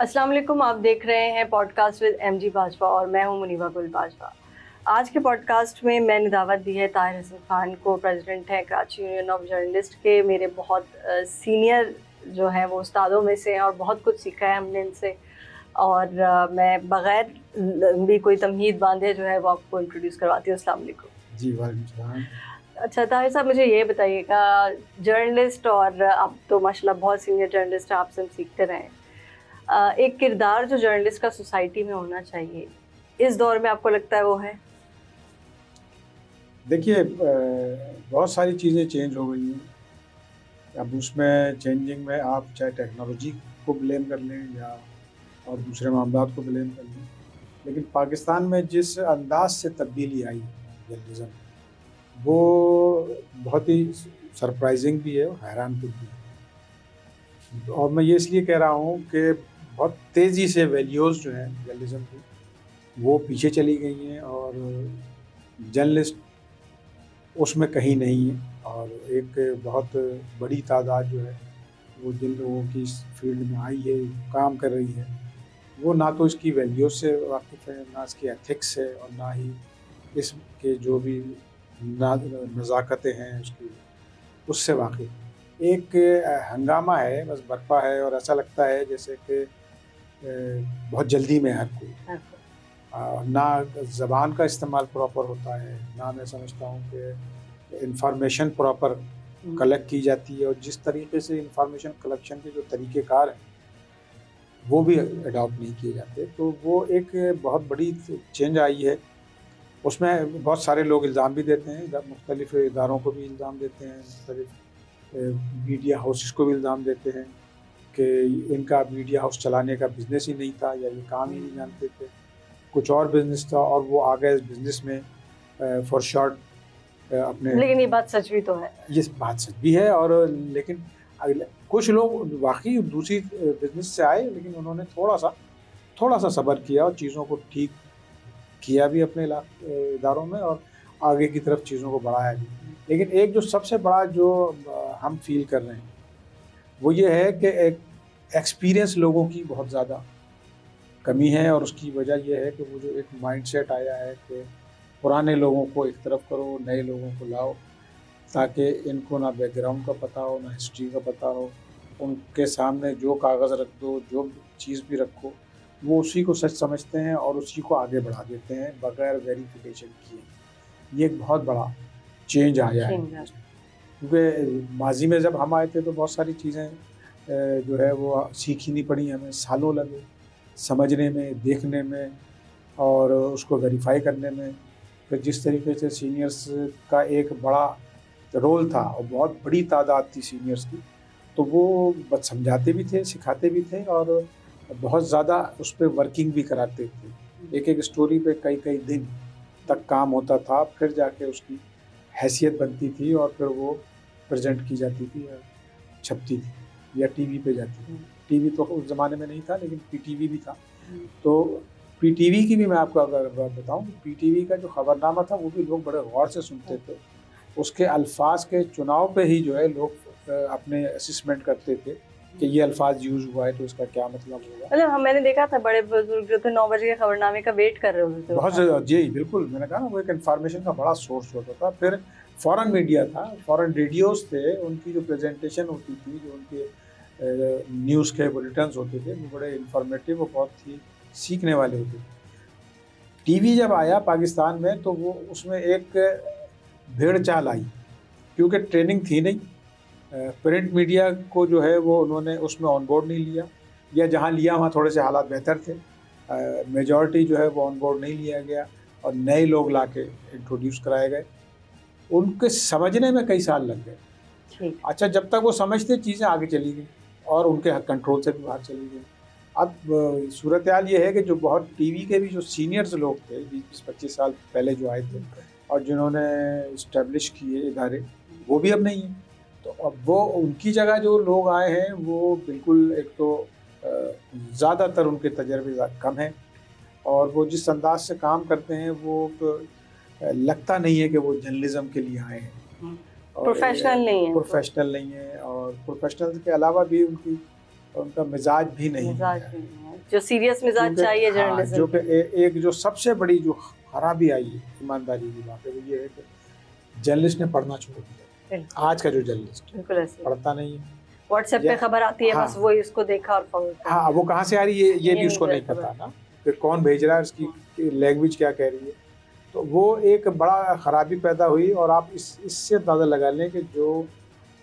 अस्सलाम वालेकुम। आप देख रहे हैं पॉडकास्ट विद एमजी बाजवा और मैं हूं मुनीबा गुल बाजवा। आज के पॉडकास्ट में मैंने दावत दी है ताहिर हसन खान को, प्रेसिडेंट हैं कराची यूनियन ऑफ जर्नलिस्ट के। मेरे बहुत सीनियर जो हैं वो उस्तादों में से हैं और बहुत कुछ सीखा है हमने इनसे। और मैं बग़ैर लंबी कोई तमहीद बांधे जो है वो आपको इंट्रोड्यूस करवाती हूँ। अस्सलाम वालेकुम। जी वालेकुम सलाम। अच्छा ताहिर साहब, मुझे ये बताइएगा, जर्नलिस्ट और आप तो माशाल्लाह बहुत सीनियर जर्नलिस्ट हैं, आपसे हम सीखते रहे हैं। एक किरदार जो जर्नलिस्ट का सोसाइटी में होना चाहिए, इस दौर में आपको लगता है वो है? देखिए, बहुत सारी चीज़ें चेंज हो गई हैं। अब उसमें चेंजिंग में आप चाहे टेक्नोलॉजी को ब्लेम कर लें या और दूसरे मामलात को ब्लेम कर लें, लेकिन पाकिस्तान में जिस अंदाज से तब्दीली आई जर्नलिज्म, वो बहुत ही सरप्राइजिंग भी है और हैरानकुन भी है। और मैं ये इसलिए कह रहा हूँ कि बहुत तेज़ी से वैल्यूज़ जो हैं जर्नलिज्म की, वो पीछे चली गई हैं और जर्नलिस्ट उसमें कहीं नहीं है। और एक बहुत बड़ी तादाद जो है वो जिन लोगों की इस फील्ड में आई है, काम कर रही है, वो ना तो इसकी वैल्यूज़ से वाकिफ़ है, ना इसकी एथिक्स है, और ना ही इसके जो भी नज़ाकतें हैं उसकी, उससे वाकिफ़। एक हंगामा है बस बर्पा है, और ऐसा लगता है जैसे कि बहुत जल्दी में हर कोई, ना ज़बान का इस्तेमाल प्रॉपर होता है, ना मैं समझता हूँ कि इंफॉर्मेशन प्रॉपर कलेक्ट की जाती है, और जिस तरीके से इंफॉर्मेशन कलेक्शन के जो तरीक़ेकार हैं वो भी अडॉप्ट नहीं किए जाते। तो वो एक बहुत बड़ी चेंज आई है। उसमें बहुत सारे लोग इल्ज़ाम भी देते हैं, मुख्तलिफ़ इदारों को भी इल्ज़ाम देते हैं, मुख्तलिफ़ मीडिया हाउसेस को भी इल्ज़ाम देते हैं कि इनका मीडिया हाउस चलाने का बिज़नेस ही नहीं था, या ये काम ही नहीं जानते थे, कुछ और बिज़नेस था और वो आ गए इस बिज़नेस में फॉर शॉर्ट अपने। लेकिन ये बात सच भी तो है। ये बात सच भी है, और लेकिन कुछ लोग वाक़ई दूसरी बिज़नेस से आए, लेकिन उन्होंने थोड़ा सा सब्र किया और चीज़ों को ठीक किया भी अपने इदारों में, और आगे की तरफ चीज़ों को बढ़ाया भी। लेकिन एक जो सबसे बड़ा जो हम फ़ील कर रहे हैं वो ये है कि एक एक्सपीरियंस लोगों की बहुत ज़्यादा कमी है, और उसकी वजह यह है कि वो जो एक माइंडसेट आया है कि पुराने लोगों को एक तरफ करो, नए लोगों को लाओ, ताकि इनको ना बैकग्राउंड का पता हो, ना हिस्ट्री का पता हो। उनके सामने जो कागज़ रख दो, जो चीज़ भी रखो, वो उसी को सच समझते हैं और उसी को आगे बढ़ा देते हैं बग़ैर वेरिफ़िकेशन किए। ये एक बहुत बड़ा चेंज आया है, क्योंकि माज़ी में जब हम आए थे तो बहुत सारी चीज़ें जो है वो सीखनी पड़ी हमें, सालों लगे समझने में, देखने में और उसको वेरीफ़ाई करने में। फिर जिस तरीके से सीनियर्स का एक बड़ा रोल था और बहुत बड़ी तादाद थी सीनियर्स की, तो वो बस समझाते भी थे, सिखाते भी थे, और बहुत ज़्यादा उस पे वर्किंग भी कराते थे। एक-एक स्टोरी पे कई-कई दिन तक काम होता था, फिर जाके उसकी हैसियत बनती थी और फिर वो प्रेज़ेंट की जाती थी या छपती थी या टीवी पे जाती थी। टीवी तो उस ज़माने में नहीं था, लेकिन पीटीवी भी था। तो पीटीवी की भी मैं आपको अगर बताऊँ, पीटीवी का जो खबरनामा था वो भी लोग बड़े गौर से सुनते थे। उसके अल्फ़ाज़ के चुनाव पे ही जो है लोग अपने असेसमेंट करते थे कि ये अल्फ़ाज़ यूज़ हुआ है तो इसका क्या मतलब होगा। मतलब मैंने देखा था बड़े बुजुर्ग जो थे 9 बजे के खबरनामे का वेट कर रहे होते थे। बहुत ज़्यादा जी, बिल्कुल, मैंने कहा ना वो एक इन्फॉर्मेशन का बड़ा सोर्स होता था। फिर फ़ॉरेन मीडिया था, फ़ॉरेन रेडियोज़ थे, उनकी जो प्रेज़ेंटेशन होती थी, जो उनके न्यूज़ के बुलेटिन्स होते थे, वो बड़े इन्फॉर्मेटिव और बहुत ही सीखने वाले होते थे। टीवी जब आया पाकिस्तान में तो वो उसमें एक भेड़ चाल आई, क्योंकि ट्रेनिंग थी नहीं। प्रिंट मीडिया को जो है वो उन्होंने उसमें ऑन बोर्ड नहीं लिया, या जहाँ लिया वहाँ थोड़े से हालात बेहतर थे। मेजॉरिटी जो है वो ऑन बोर्ड नहीं लिया गया और नए लोग लाके इंट्रोड्यूस कराए गए। उनके समझने में कई साल लग गए। अच्छा, जब तक वो समझते चीज़ें आगे चली गई और उनके कंट्रोल से भी बाहर चली गई। अब सूरत हाल ये है कि जो बहुत टीवी के भी जो सीनियर्स लोग थे 20-25 साल पहले जो आए थे और जिन्होंने इस्टेब्लिश किए इदारे, वो भी अब नहीं हैं। तो अब वो उनकी जगह जो लोग आए हैं वो बिल्कुल, एक तो ज़्यादातर उनके तजर्बे कम हैं, और वो जिस अंदाज से काम करते हैं वो लगता नहीं है कि वो जर्नलिज्म के लिए आए हैं। प्रोफेशनल नहीं है। प्रोफेशनल नहीं है, और प्रोफेशनल के अलावा भी उनका मिजाज भी नहीं है। जो सीरियस मिजाज क्योंकि चाहिए हाँ, जर्नलिज्म जो के। कि एक जो सबसे बड़ी जो खराबी आई है ईमानदारी की बात है वो ये है कि जर्नलिस्ट ने पढ़ना छोड़ दिया। बिल्कुल आज का जो जर्नलिस्ट बिल्कुल ऐसे पढ़ता नहीं है व्हाट्सएप पे या खबर आती है, बस हाँ वही उसको देखा और फॉरवर्ड कर हाँ, दिया। वो कहाँ से आ रही है ये भी नहीं उसको नहीं खबर। पता ना, कि कौन भेज रहा है, उसकी लैंग्वेज क्या कह रही है। तो वो एक बड़ा खराबी पैदा हुई। और आप इससे अंदाज़ा लगा लें कि जो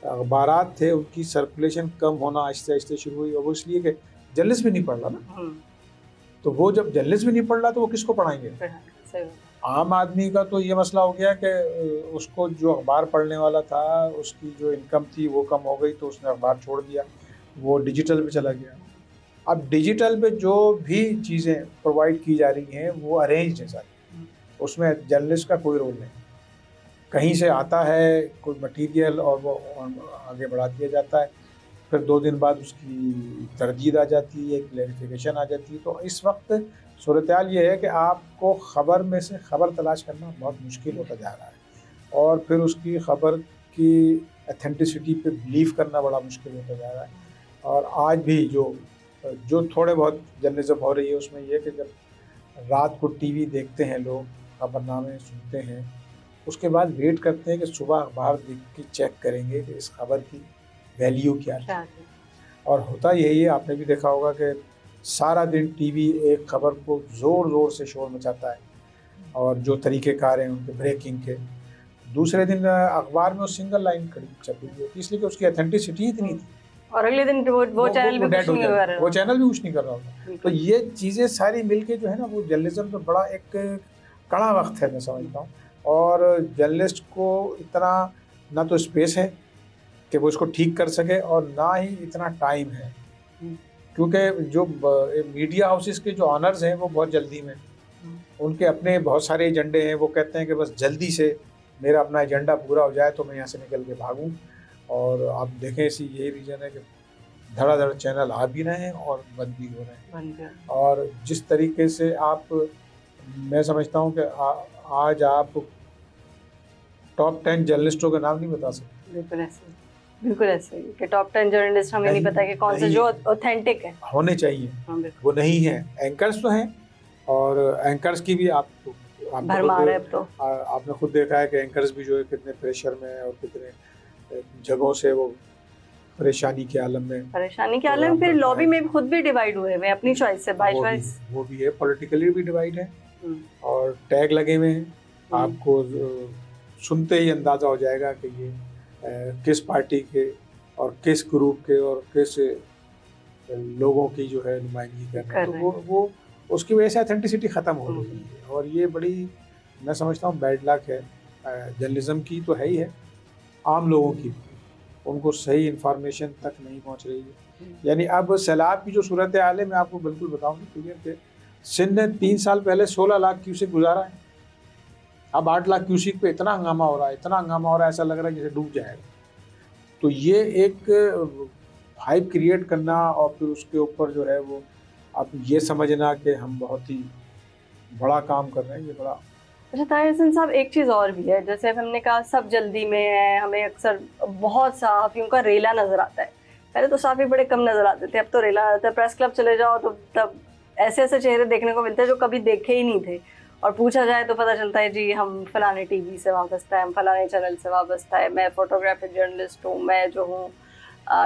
अखबारात थे उनकी सर्कुलेशन कम होना आहिस्ते आहिस्ते शुरू हुई। और वो इसलिए कि जर्नलिस्ट भी नहीं पढ़ रहा ना। तो वो जब जर्नलिस्ट भी नहीं पढ़ रहा तो वो किसको पढ़ाएंगे। सही बात। आम आदमी का तो ये मसला हो गया कि उसको जो अखबार पढ़ने वाला था उसकी जो इनकम थी वो कम हो गई, तो उसने अखबार छोड़ दिया, वो डिजिटल पे चला गया। अब डिजिटल पे जो भी चीज़ें प्रोवाइड की जा रही हैं वो अरेंज्ड है सारी, उसमें जर्नलिस्ट का कोई रोल नहीं। कहीं से आता है कोई मटेरियल और वो आगे बढ़ा दिया जाता है, फिर 2 दिन बाद उसकी तरदीद आ जाती है, क्लैरिफिकेशन आ जाती है। तो इस वक्त सूरत-ए-हाल ये है कि आपको ख़बर में से ख़बर तलाश करना बहुत मुश्किल होता जा रहा है और फिर उसकी ख़बर की ऑथेंटिसिटी पे बिलीव करना बड़ा मुश्किल होता जा रहा है। और आज भी जो थोड़े बहुत जर्नलिज़्म हो रही है उसमें ये कि जब रात को टीवी देखते हैं लोग, खबरनामे सुनते हैं, उसके बाद वेट करते हैं कि सुबह अखबार देख के चेक करेंगे कि इस खबर की वैल्यू क्या है। और होता यही है, आपने भी देखा होगा कि सारा दिन टीवी एक खबर को ज़ोर ज़ोर से शोर मचाता है और जो तरीक़ेकार हैं उनके ब्रेकिंग के, दूसरे दिन अखबार में वो सिंगल लाइन खड़ी छपी हुई होती, इसलिए कि उसकी ऑथेंटिसिटी इतनी थी और अगले दिन वो चैनल भी कुछ नहीं कर रहा, वो चैनल भी कुछ नहीं कर रहा होता। तो ये चीज़ें सारी मिलके जो है ना वो जर्नलिज्म पे बड़ा एक कड़ा वक्त है मैं समझता हूँ। और जर्नलिस्ट को इतना ना तो स्पेस है कि वो इसको ठीक कर सके और ना ही इतना टाइम है, क्योंकि जो मीडिया हाउसेस के जो ऑनर्स हैं वो बहुत जल्दी में, उनके अपने बहुत सारे एजेंडे हैं। वो कहते हैं कि बस जल्दी से मेरा अपना एजेंडा पूरा हो जाए तो मैं यहाँ से निकल के भागूं। और आप देखें इसी यही रीज़न है कि धड़ाधड़ चैनल आ भी रहे हैं और बंद भी हो रहे हैं। और जिस तरीके से मैं समझता हूँ कि आज आप टॉप 10 जर्नलिस्टों के नाम नहीं बता सकते। बिल्कुल ऐसे कि टॉप 10 जर्नलिस्ट हमें नहीं पता कि कौन से जो ऑथेंटिक है होने चाहिए, वो नहीं है। एंकर्स तो हैं और एंकर्स की भी भरमार है। अब तो आपने खुद देखा है कि एंकर्स भी जो है कितने प्रेशर में और कितने जगहों से वो परेशानी के आलम में, फिर लॉबी में भी खुद भी डिवाइड हुए हैं अपनी चॉइस से, बाय चॉइस। वो भी है, पॉलिटिकली भी डिवाइड है और टैग लगे हुए हैं। आपको सुनते ही अंदाज़ा हो जाएगा कि ये किस पार्टी के और किस ग्रुप के और किस लोगों की जो है नुमाइंदगी कर रहे हैं। तो वो उसकी वजह से ऑथेंटिसिटी ख़त्म हो रही है और ये बड़ी मैं समझता हूँ बैड लक है जर्नलिज्म की, तो है ही है, आम लोगों की उनको सही इन्फॉर्मेशन तक नहीं पहुँच रही है। यानी अब सैलाब की जो सूरत हाल है मैं आपको बिल्कुल बताऊँ क्लियर कि सिंध ने 3 साल पहले 16 लाख क्यूसेक गुजारा है, अब 8 लाख क्यूसेक पे इतना हंगामा हो रहा है, ऐसा लग रहा है जैसे डूब जाएगा। तो ये एक हाइप क्रिएट करना और फिर उसके ऊपर जो है वो आप ये समझना कि हम बहुत ही बड़ा काम कर रहे हैं, ये बड़ा। अच्छा ताहिर हसन साहब, एक चीज़ और भी है, जैसे हमने कहा सब जल्दी में है, हमें अक्सर बहुत सहाफ़ियों का रेला नज़र आता है। पहले तो सहाफ़ी बड़े कम नज़र आते थे, अब तो रेला आता है। प्रेस क्लब चले जाओ तो तब ऐसे ऐसे चेहरे देखने को मिलते हैं जो कभी देखे ही नहीं थे, और पूछा जाए तो पता चलता है जी हम फलाने टीवी से वाबस्ता है, हम फलाने चैनल से वाबस्ता है, मैं फ़ोटोग्राफिक जर्नलिस्ट हूँ, मैं जो हूँ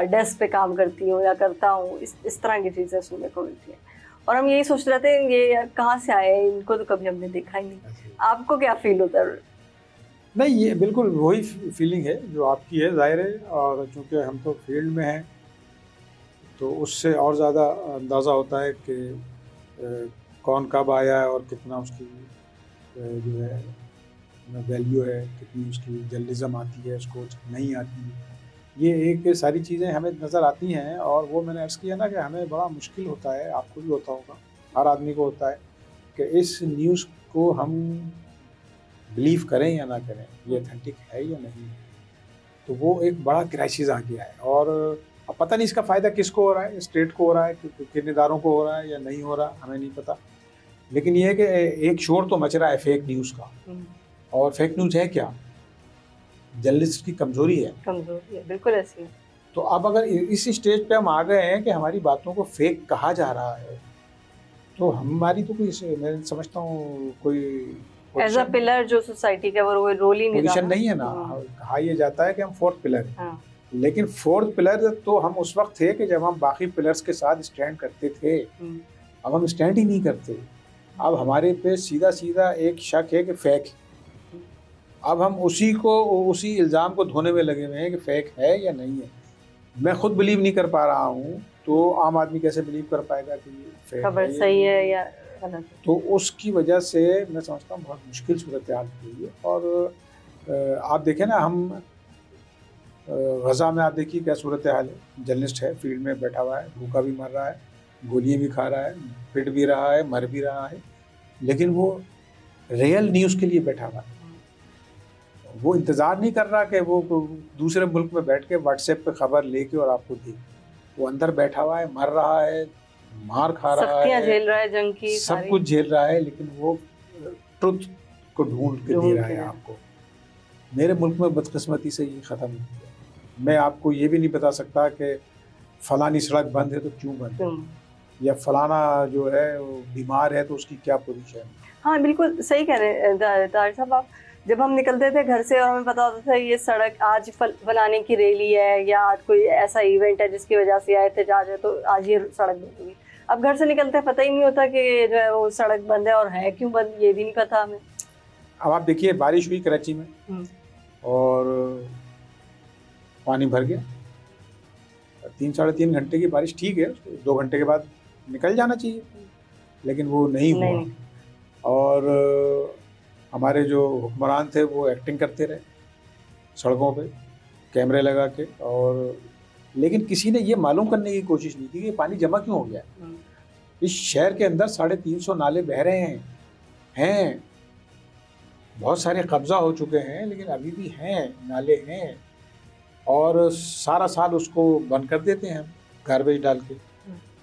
डेस्क पे काम करती हूँ या करता हूँ, इस तरह की चीज़ें सुनने को मिलती हैं। और हम यही सोचते रहते हैं ये कहाँ से आए, इनको तो कभी हमने देखा ही नहीं। आपको क्या फील होता है? नहीं, ये बिल्कुल वही फीलिंग है जो आपकी है, जाहिर है। और चूँकि हम तो फील्ड में हैं तो उससे और ज़्यादा अंदाज़ा होता है कि कौन कब आया है और कितना उसकी जो है वैल्यू है, कितनी उसकी जर्नलिज्म आती है, उसको नहीं आती है। ये एक सारी चीज़ें हमें नज़र आती हैं और वो मैंने अर्ज़ किया ना कि हमें बड़ा मुश्किल होता है, आपको भी होता होगा, हर आदमी को होता है कि इस न्यूज़ को हम बिलीव करें या ना करें, ये ऑथेंटिक है या नहीं। तो वो एक बड़ा क्राइसिस आ गया है और अब पता नहीं इसका फ़ायदा किसको हो रहा है, स्टेट को हो रहा है, किन इदारों को हो रहा है या नहीं हो रहा, हमें नहीं पता। लेकिन ये है कि एक शोर तो मच रहा है फेक न्यूज़ का, और फेक न्यूज़ है क्या? जर्नलिस्ट की कमज़ोरी है, बिल्कुल ऐसी है। तो अब अगर इस स्टेज पे हम आ गए हैं कि हमारी बातों को फेक कहा जा रहा है तो हमारी तो कोई, मैं समझता हूँ कोई एज अ पिलर जो सोसाइटी का वो रोल ही नहीं पोजीशन रहा। नहीं है ना। कहा यह जाता है कि हम फोर्थ पिलर हैं, हाँ, लेकिन फोर्थ पिलर तो हम उस वक्त थे कि जब हम बाकी पिलर्स के साथ स्टैंड करते थे। अब हम स्टैंड ही नहीं करते। अब हमारे पे सीधा सीधा एक शक है कि फेक है। अब हम उसी इल्ज़ाम को धोने में लगे हुए हैं कि फेक है या नहीं है। मैं खुद बिलीव नहीं कर पा रहा हूँ, तो आम आदमी कैसे बिलीव कर पाएगा कि ये फेक खबर है सही है या गलत है? तो उसकी वजह से मैं समझता हूँ बहुत मुश्किल सूरत हाल हुई है। और आप देखें ना, हम गज़ा में आप देखिए क्या सूरत हाल है। जर्नलिस्ट है, फील्ड में बैठा हुआ है, भूखा भी मर रहा है, गोलियाँ भी खा रहा है, पिट भी रहा है, मर भी रहा है, लेकिन वो रियल न्यूज़ के लिए बैठा हुआ है। वो इंतज़ार नहीं कर रहा कि वो दूसरे मुल्क में बैठ के व्हाट्सएप पे खबर लेके और आपको दे। वो अंदर बैठा हुआ है, मर रहा है, मार खा रहा सख्तियां है, झेल रहा है जंग की, सब कुछ झेल रहा है, लेकिन वो ट्रुथ को ढूंढ के दे रहा है आपको। मेरे मुल्क में बदकिस्मती से ये ख़त्म नहीं हुआ। मैं आपको ये भी नहीं बता सकता कि फलानी सड़क बंद है तो क्यों बंद है, या फलाना जो है वो बीमार है तो उसकी क्या पोजीशन है। हाँ बिल्कुल सही कह रहे हैं ताहिर साहब आप। जब हम निकलते थे घर से और हमें पता होता था ये सड़क आज फलाने की रैली है या आज कोई ऐसा इवेंट है जिसकी वजह से एहतजाज है तो आज ये सड़क बंद होगी। अब घर से निकलते पता ही नहीं होता कि जो है वो सड़क बंद है, और है क्यों बंद ये भी नहीं पता हमें। अब आप देखिए, बारिश हुई कराची में और पानी भर गया। 3-3.5 घंटे की बारिश ठीक है, 2 घंटे के बाद निकल जाना चाहिए, लेकिन वो नहीं हुआ। और हमारे जो हुक्मरान थे वो एक्टिंग करते रहे सड़कों पे कैमरे लगा के, और लेकिन किसी ने ये मालूम करने की कोशिश नहीं की कि पानी जमा क्यों हो गया। इस शहर के अंदर 350 नाले बह रहे हैं, बहुत सारे कब्जा हो चुके हैं, लेकिन अभी भी हैं, नाले हैं, और सारा साल उसको बंद कर देते हैं गार्बेज डाल के।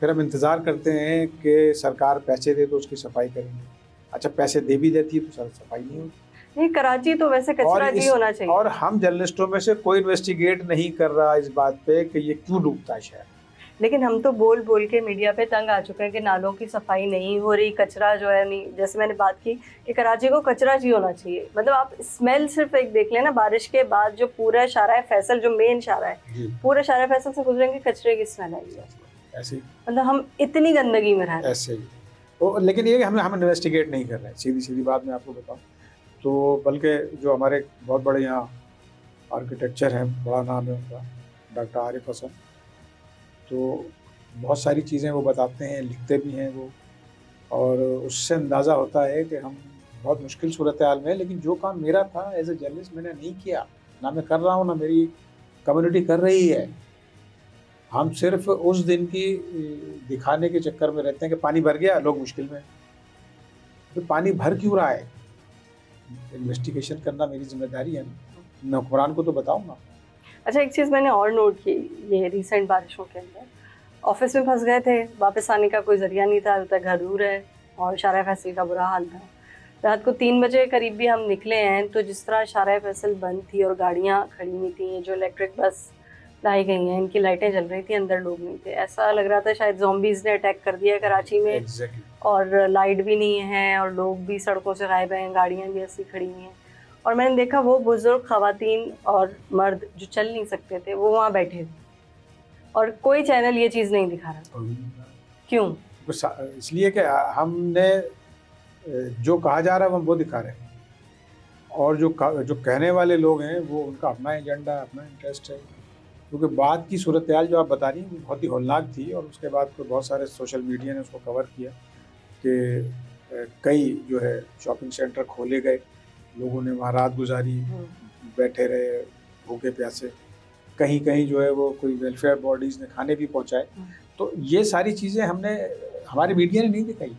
फिर हम इंतज़ार करते हैं कि सरकार पैसे दे तो उसकी सफाई करेंगे। अच्छा, पैसे दे भी देती है तो सर सफाई नहीं होती। नहीं, कराची तो वैसे कचरा जी होना चाहिए। और हम जर्नलिस्टों में से कोई इन्वेस्टिगेट नहीं कर रहा इस बात पे कि ये क्यों डूबता है शहर। लेकिन हम तो बोल बोल के मीडिया पे तंग आ चुके हैं कि नालों की सफाई नहीं हो रही, कचरा जो है नहीं। जैसे मैंने बात की कि कराची को कचरा जी होना चाहिए, मतलब आप स्मेल सिर्फ एक देख लेना, बारिश के बाद जो पूरा शारा फैसल, जो मेन शारा है, पूरा शारा फैसल से गुजरेंगे कचरे की स्मेल आएगी ऐसे ही। मतलब हम इतनी गंदगी में रह रहे हैं ऐसे ही। तो लेकिन ये हम इन्वेस्टिगेट नहीं कर रहे हैं, सीधी बात मैं आपको बताऊँ तो। बल्कि जो हमारे बहुत बड़े यहाँ आर्किटेक्चर हैं, बड़ा नाम है उनका, डॉक्टर आरिफ हसन, तो बहुत सारी चीज़ें वो बताते हैं, लिखते भी हैं वो, और उससे अंदाज़ा होता है कि हम बहुत मुश्किल सूरत हाल में। लेकिन जो काम मेरा था एज ए जर्नलिस्ट मैंने नहीं किया, ना मैं कर रहा हूँ, ना मेरी कम्युनिटी कर रही है। हम सिर्फ उस दिन की दिखाने के चक्कर में रहते हैं कि पानी भर गया, लोग मुश्किल में। तो पानी भर क्यों रहा है, इन्वेस्टिगेशन करना मेरी जिम्मेदारी है, मैं हुक्मरान को तो बताऊंगा। अच्छा, एक चीज़ मैंने और नोट की, ये रिसेंट बारिशों के अंदर ऑफिस में फंस गए थे, वापस आने का कोई ज़रिया नहीं था, अभी तक घर दूर है और शारा फैसल का बुरा हाल था। रात को 3 बजे करीब भी हम निकले हैं तो जिस तरह शारा फैसल बंद थी और गाड़ियाँ खड़ी हुई थी, जो इलेक्ट्रिक बस लाई गई हैं इनकी लाइटें जल रही थी, अंदर लोग नहीं थे। ऐसा लग रहा था शायद ज़ॉम्बीज़ ने अटैक कर दिया है कराची में। और लाइट भी नहीं है और लोग भी सड़कों से गायब हैं, गाड़ियाँ भी ऐसी खड़ी हुई हैं। और मैंने देखा वो बुजुर्ग ख़वातीन और मर्द जो चल नहीं सकते थे वो वहाँ बैठे थे, और कोई चैनल ये चीज़ नहीं दिखा रहा। क्यों? इसलिए कि हमने जो कहा जा रहा है हम वो दिखा रहे हैं, और जो कहने वाले लोग हैं वो उनका अपना एजेंडा, अपना इंटरेस्ट है। क्योंकि बाद की सूरत हाल जो आप बता रही हैं बहुत ही हौलनाक थी, और उसके बाद तो बहुत सारे सोशल मीडिया ने उसको कवर किया कि कई जो है शॉपिंग सेंटर खोले गए, लोगों ने वहाँ रात गुजारी, बैठे रहे भूखे प्यासे, कहीं कहीं जो है वो कोई वेलफेयर बॉडीज़ ने खाने भी पहुँचाए। तो ये सारी चीज़ें हमारे मीडिया ने नहीं दिखाई।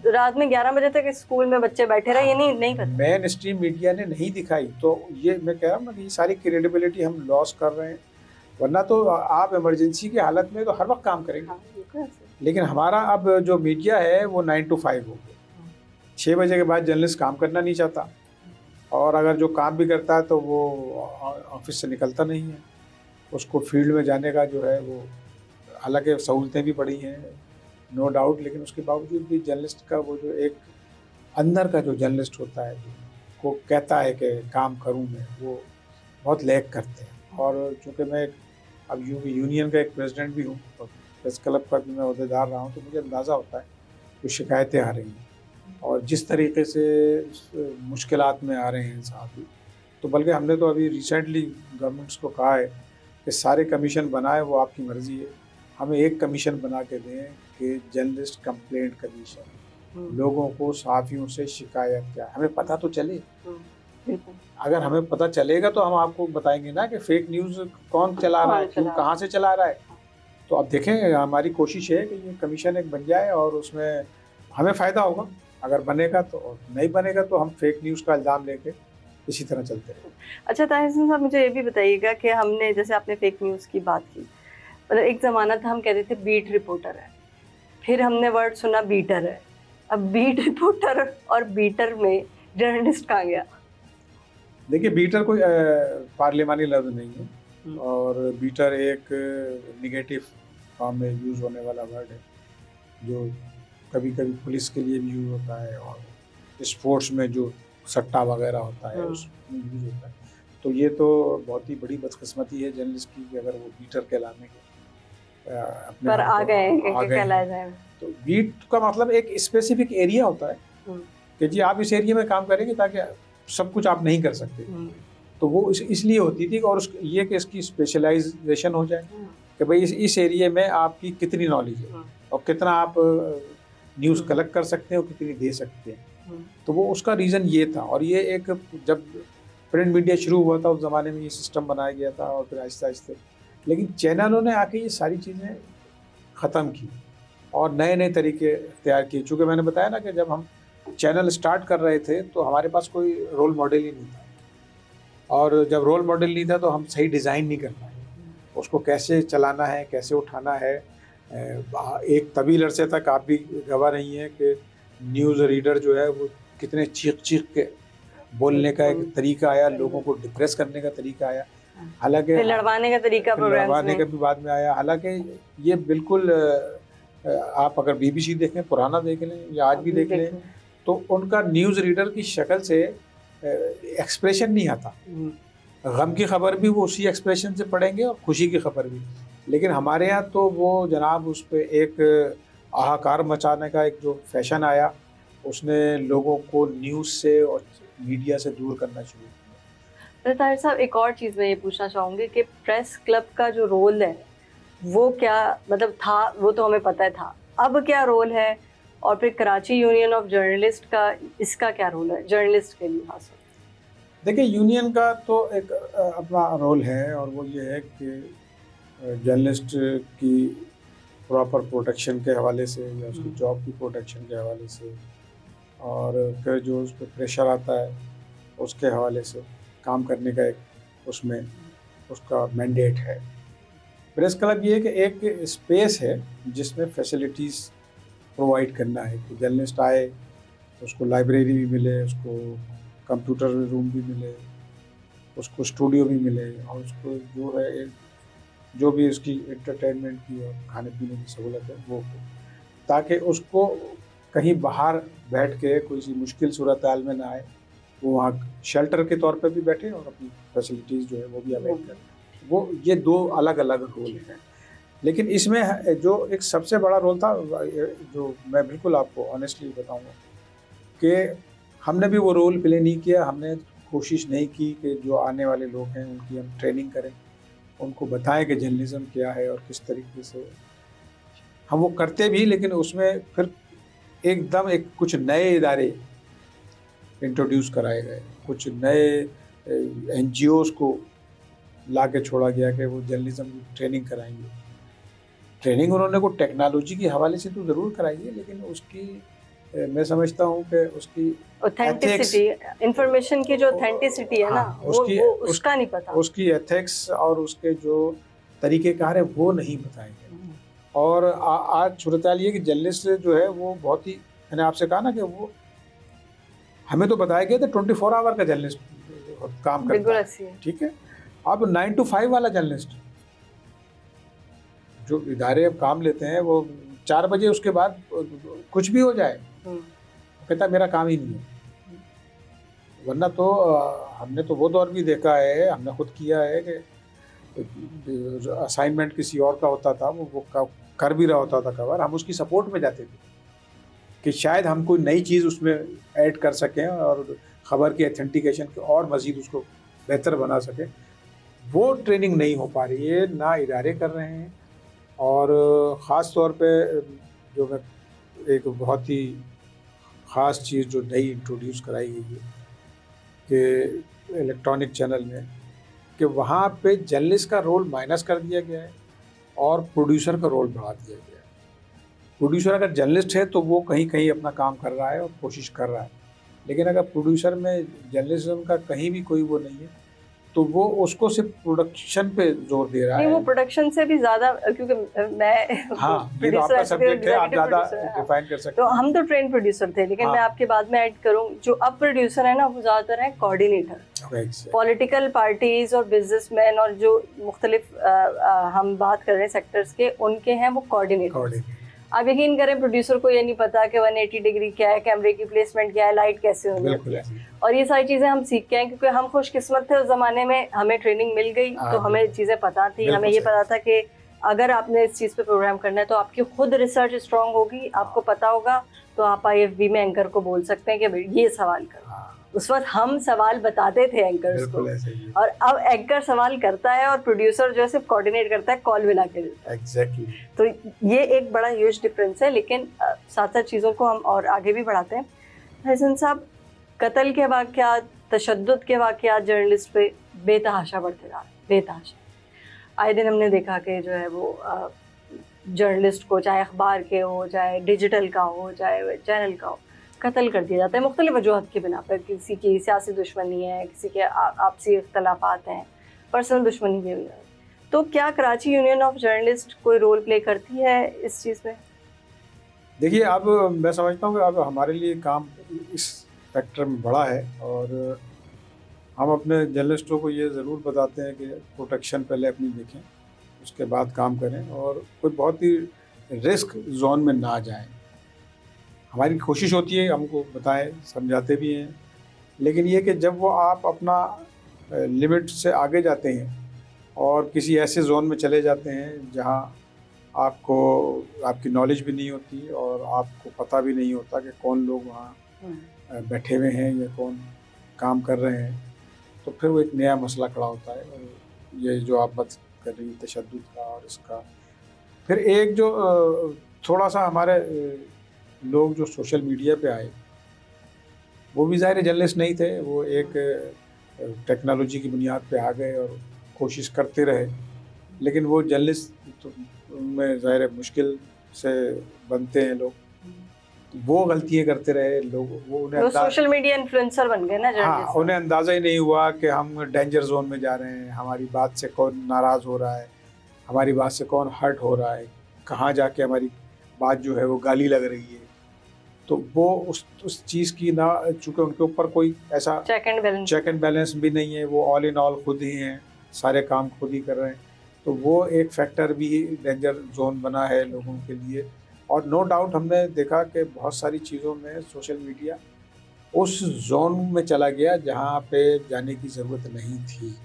रात में 11 बजे तक स्कूल में बच्चे बैठे रहे, ये नहीं पता, मेन स्ट्रीम मीडिया ने नहीं दिखाई। तो ये मैं कह रहा हूँ ना कि ये सारी क्रेडिबिलिटी हम लॉस कर रहे हैं। वरना तो आप इमरजेंसी की हालत में तो हर वक्त काम करेंगे, लेकिन हमारा अब जो मीडिया है वो 9 to 5 हो गया। 6 बजे के बाद जर्नलिस्ट काम करना नहीं चाहता, और अगर जो काम भी करता है तो वो ऑफिस से निकलता नहीं है, उसको फील्ड में जाने का जो है वो, हालांकि सहूलतें भी पड़ी हैं, नो डाउट, लेकिन उसके बावजूद भी जर्नलिस्ट का वो जो एक अंदर का जो जर्नलिस्ट होता है, जो को कहता है कि काम करूं मैं, वो बहुत लैग करते हैं। और चूँकि मैं अब यूनियन का एक प्रेसिडेंट भी हूँ और प्रेस क्लब का भी मैं अहदेदार रहा हूँ, तो मुझे अंदाज़ा होता है कि शिकायतें आ रही हैं और जिस तरीके से मुश्किलात में आ रहे हैं साहब। तो बल्कि हमने तो अभी रिसेंटली गवर्नमेंट्स को कहा है कि सारे कमीशन बनाए, वो आपकी मर्ज़ी है, हमें एक कमीशन बना के दें कि जर्नलिस्ट कंप्लेंट कमीशन, लोगों को सहाफ़ियों से शिकायत क्या है, हमें पता तो चले। अगर हमें पता चलेगा तो हम आपको बताएंगे ना कि फेक न्यूज़ कौन चला रहा है, क्यों, कहाँ से चला रहा है। तो अब देखें, हमारी कोशिश है कि ये कमीशन एक बन जाए और उसमें हमें फ़ायदा होगा, अगर बनेगा तो, और नहीं बनेगा तो हम फेक न्यूज़ का इल्ज़ाम लेके इसी तरह चलते रहें। अच्छा ताहिर हसन साहब, मुझे ये भी बताइएगा कि हमने, जैसे आपने फेक न्यूज़ की बात की, मतलब एक ज़माना था हम कहते थे बीट रिपोर्टर है, फिर हमने वर्ड सुना बीटर है, अब बीट रिपोर्टर और बीटर में जर्नलिस्ट कहाँ गया? देखिए, बीटर कोई पार्लिमानी लफ्ज़ नहीं है और बीटर एक निगेटिव फॉर्म में यूज़ होने वाला वर्ड है, जो कभी कभी पुलिस के लिए भी यूज़ होता है और स्पोर्ट्स में जो सट्टा वगैरह होता है उसमें यूज़ होता है। तो ये तो बहुत ही बड़ी बदकिस्मती है जर्नलिस्ट की कि अगर वो बीटर कहलाने के अपने पर आ गए कहलाए जाए। तो बीट का मतलब एक स्पेसिफिक एरिया होता है कि जी आप इस एरिया में काम करेंगे ताकि सब कुछ आप नहीं कर सकते। तो वो इसलिए होती थी और ये कि इसकी स्पेशलाइजेशन हो जाए कि भाई इस एरिया में आपकी कितनी नॉलेज है और कितना आप न्यूज़ कलेक्ट कर सकते हैं और कितनी दे सकते हैं। तो वो उसका रीज़न ये था। और ये एक, जब प्रिंट मीडिया शुरू हुआ था उस ज़माने में ये सिस्टम बनाया गया था और फिर आहिस्ते आहिस्ते, लेकिन चैनलों ने आके ये सारी चीज़ें ख़त्म की और नए नए तरीके तैयार किए। चूँकि मैंने बताया ना कि जब हम चैनल स्टार्ट कर रहे थे तो हमारे पास कोई रोल मॉडल ही नहीं था, और जब रोल मॉडल नहीं था तो हम सही डिज़ाइन नहीं कर पाए, उसको कैसे चलाना है, कैसे उठाना है। एक तवील अरसे तक आप भी गवाह रही हैं कि न्यूज़ रीडर जो है वो कितने चीख चीख के बोलने का एक तरीका आया, लोगों को डिप्रेस करने का तरीका आया, हालांकि लड़वाने का तरीका लड़वाने का भी बाद में आया। हालांकि ये बिल्कुल, आप अगर BBC देखें, पुराना देख लें या आज भी देख लें, तो उनका न्यूज़ रीडर की शक्ल से एक्सप्रेशन नहीं आता। गम की खबर भी वो उसी एक्सप्रेशन से पढ़ेंगे और खुशी की खबर भी। लेकिन हमारे यहाँ तो वो जनाब उस पर एक हाहाकार मचाने का एक जो फैशन आया, उसने लोगों को न्यूज़ से और मीडिया से दूर करना शुरू किया। ताहिर साहब, एक और चीज़ मैं ये पूछना चाहूँगी कि प्रेस क्लब का जो रोल है वो क्या, मतलब था, वो तो हमें पता था, अब क्या रोल है, और फिर कराची यूनियन ऑफ जर्नलिस्ट का, इसका क्या रोल है जर्नलिस्ट के लिए खास? देखिए, यूनियन का तो एक अपना रोल है और वो ये है कि जर्नलिस्ट की प्रॉपर प्रोटेक्शन के हवाले से या उसकी जॉब की प्रोटेक्शन के हवाले से, और फिर जो उस पर प्रेशर आता है उसके हवाले से काम करने का एक उसमें उसका मैंडेट है। प्रेस क्लब ये है कि एक स्पेस है जिसमें फैसिलिटीज़ प्रोवाइड करना है कि जर्नलिस्ट आए तो उसको लाइब्रेरी भी मिले, उसको कंप्यूटर रूम भी मिले, उसको स्टूडियो भी मिले, और उसको जो है जो भी उसकी एंटरटेनमेंट की और खाने पीने की सहूलत है वो हो, ताकि उसको कहीं बाहर बैठ के कोई सी मुश्किल सूरत हाल में ना आए, वो वहाँ शेल्टर के तौर पे भी बैठे और अपनी फैसिलिटीज़ जो है वो भी अवेल करें। वो ये दो अलग अलग रोल हैं। लेकिन इसमें जो एक सबसे बड़ा रोल था, जो मैं बिल्कुल आपको ऑनेस्टली बताऊंगा कि हमने भी वो रोल प्ले नहीं किया। हमने कोशिश नहीं की कि जो आने वाले लोग हैं उनकी हम ट्रेनिंग करें, उनको बताएं कि जर्नलिज्म क्या है और किस तरीके से। हम वो करते भी, लेकिन उसमें फिर एकदम एक कुछ नए इदारे इंट्रोड्यूस कराए गए, कुछ नए NGOs को ला के छोड़ा गया कि वो जर्नलिज्म की ट्रेनिंग कराएंगे। ट्रेनिंग उन्होंने को टेक्नोलॉजी के हवाले से तो ज़रूर कराई है, लेकिन उसकी मैं समझता हूँ कि उसकी ऑथेंटिसिटी, इंफॉर्मेशन की जो ऑथेंटिसिटी है ना, वो उसका नहीं पता। उसकी एथिक्स और उसके जो तरीक़ेकार है वो नहीं बताए गए। और आज सूरत हाल ये कि जर्नलिस्ट जो है वो बहुत ही, मैंने आपसे कहा ना कि वो हमें तो बताया गया था 24 आवर का जर्नलिस्ट काम करता है, ठीक है। अब 9 to 5 वाला जर्नलिस्ट जो इदारे अब काम लेते हैं वो 4 बजे उसके बाद कुछ भी हो जाए, कहता मेरा काम ही नहीं है। वरना तो हमने तो वो दौर भी देखा है, हमने खुद किया है कि असाइनमेंट किसी और का होता था, वो कर भी रहा होता था कवर, हम उसकी सपोर्ट में जाते थे कि शायद हम कोई नई चीज़ उसमें ऐड कर सकें और ख़बर की ऑथेंटिकेशन के और मज़ीद उसको बेहतर बना सकें। वो ट्रेनिंग नहीं हो पा रही है, ना इदारे कर रहे हैं। और ख़ास तौर पे जो मैं एक बहुत ही ख़ास चीज़ जो नई इंट्रोड्यूस कराई गई है कि इलेक्ट्रॉनिक चैनल में, कि वहाँ पे जर्नलिस्ट का रोल माइनस कर दिया गया है और प्रोड्यूसर का रोल बढ़ा दिया गया है। प्रोड्यूसर अगर जर्नलिस्ट है तो वो कहीं कहीं अपना काम कर रहा है और कोशिश कर रहा है, लेकिन अगर प्रोड्यूसर में जर्नलिज्म का कहीं भी कोई वो नहीं है तो वो उसको सिर्फ प्रोडक्शन पे जोर दे रहा है। नहीं, वो प्रोडक्शन से भी ज़्यादा, क्योंकि मैं हाँ, ये तो आपका सब्जेक्ट है, आप ज़्यादा डिफाइन कर सकते तो हैं। हम तो ट्रेन प्रोड्यूसर थे, लेकिन हाँ। मैं आपके बाद में ऐड करूँ, जो अब प्रोड्यूसर है ना वो ज़्यादातर है कोऑर्डिनेटर। पॉलिटिकल पार्टीज और बिजनेसमैन और जो मुख्तलिफ हम बात कर रहे हैं सेक्टर्स के, उनके हैं वो कोऑर्डिनेटर। आप यकीन करें प्रोड्यूसर को ये नहीं पता कि 180 डिग्री क्या है, कैमरे की प्लेसमेंट क्या है, लाइट कैसे होनी है, और ये सारी चीज़ें हम सीख के आए क्योंकि हम खुशकिस्मत थे उस ज़माने में, हमें ट्रेनिंग मिल गई तो हमें चीज़ें पता थी। हमें ये पता था कि अगर आपने इस चीज़ पे प्रोग्राम करना है तो आपकी खुद रिसर्च स्ट्रांग होगी, आपको पता होगा, तो आप IFB में एंकर को बोल सकते हैं कि ये सवाल करो। उस वक्त हम सवाल बताते थे एंकर्स को, और अब एंकर सवाल करता है और प्रोड्यूसर जो है सिर्फ कोऑर्डिनेट करता है, कॉल मिला के देता है। एग्जैक्टली। तो ये एक बड़ा ह्यूज डिफरेंस है, लेकिन साथ साथ चीज़ों को हम और आगे भी बढ़ाते हैं। हसन साहब, कत्ल के वाक़यात, तशद्दुद के वाक़यात जर्नलिस्ट पे बेतहाशा बढ़ते जा रहे हैं, बेतहाशा। आए दिन हमने देखा कि जो है वो जर्नलिस्ट को, चाहे अखबार के हो, चाहे डिजिटल का हो, चाहे चैनल का हो, कत्ल कर दिया जाता है मुख्तलिफ वजूहत की बिना पर। किसी की सियासी दुश्मनी है, किसी के आपसी इख्तलाफात हैं, पर्सनल दुश्मनी भी है। तो क्या कराची यूनियन ऑफ जर्नलिस्ट कोई रोल प्ले करती है इस चीज़ में? देखिए, अब मैं समझता हूँ कि अब हमारे लिए काम इस सेक्टर में बड़ा है, और हम अपने जर्नलिस्टों को ये ज़रूर बताते हैं कि प्रोटेक्शन पहले अपनी देखें, उसके बाद काम करें, और कोई बहुत ही रिस्क जोन में ना जाएं। हमारी कोशिश होती है, हमको बताएं, समझाते भी हैं, लेकिन ये कि जब वो आप अपना लिमिट से आगे जाते हैं और किसी ऐसे जोन में चले जाते हैं जहां आपको आपकी नॉलेज भी नहीं होती और आपको पता भी नहीं होता कि कौन लोग वहाँ बैठे हुए हैं या कौन काम कर रहे हैं, तो फिर वो एक नया मसला खड़ा होता है। और ये जो आप बात कर रही तशद्दुद का और इसका, फिर एक जो थोड़ा सा हमारे लोग जो सोशल मीडिया पे आए, वो भी ज़ाहिर जर्नलिस्ट नहीं थे, वो एक टेक्नोलॉजी की बुनियाद पे आ गए और कोशिश करते रहे, लेकिन वो जर्नलिस्ट तो में ज़ाहिर मुश्किल से बनते हैं लोग, वो गलतियाँ करते रहे लोग, वो उन्हें सोशल मीडिया इन्फ्लुएंसर बन गए ना जर्नलिस्ट। हाँ, उन्हें अंदाज़ा ही नहीं हुआ कि हम डेंजर जोन में जा रहे हैं, हमारी बात से कौन नाराज़ हो रहा है, हमारी बात से कौन हर्ट हो रहा है, कहाँ जाके हमारी बात जो है वो गाली लग रही है। तो वो उस चीज़ की ना, चूँकि उनके ऊपर कोई ऐसा चेक एंड बैलेंस भी नहीं है, वो ऑल इन ऑल खुद ही हैं, सारे काम खुद ही कर रहे हैं, तो वो एक फैक्टर भी डेंजर जोन बना है लोगों के लिए। और नो डाउट हमने देखा कि बहुत सारी चीज़ों में सोशल मीडिया उस जोन में चला गया जहाँ पे जाने की ज़रूरत नहीं थी,